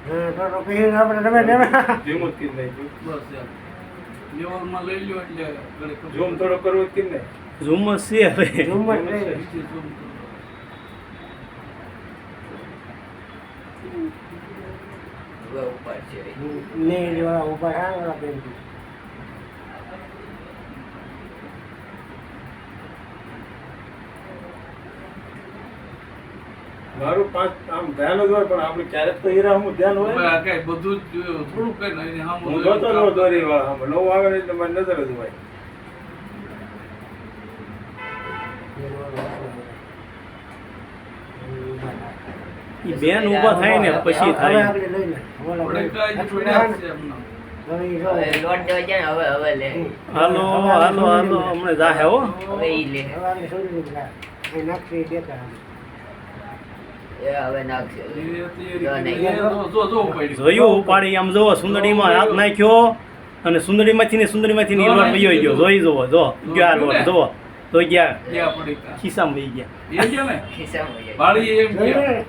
હા તો કહી આપણે રમે ધીમું જ કીધું નહીં. બસ યાર લેવલમાં લઈ લ્યો એટલે ઘડીક ઝૂમ થોડો કરવો જ કીધું ને. ઝૂમ જ છે હવે ઝુમ્મર નીચે નહીં zoom કરો. હવે ઉપર છે નહીં વાળા ઉપર આ વાળા બેન મારું પાંચ આમ ધ્યાન જ હોય પણ આપણે ક્યારેક તો હીરા હું ધ્યાન હોય હવે ને. આ કાંઈ બધું જ થોડું કઈ નહીં આમ હું જોતો રહો દોરી વાળા આમ નવું આવે ને એટલે મારી નજર જ હોય. ઈ બેન ઊભા થાય ને પછી થાય આપણે લઈ લે આપણે કાંઈ જ હવે થોડા છે એમના. હવે લોટ દેવા જાય ને હવે લે હાલો હાલો હાલો હમણાં જાહે હો હવે ઈ લે આપણે છોડી દીધા એ નાખી દેતા એ હવે નાખશે એ તૈયારી જો કરી. નહીં. એ જો પડી જોયું ઉપાડી આમ જોવો સુંદડીમાં હાથ નાખ્યો અને સુંદડીમાંથી ને સુંદડીમાંથી ની લોટ વયો ગયો જોઈ જોવો જો ગયા લોટ જોવો તો ગયા ગયા પડી કા. ખિસ્સામાં વહી ગયા એ ગયા ને ખિસ્સામાં જાય બાળી એમ ગયા જોયું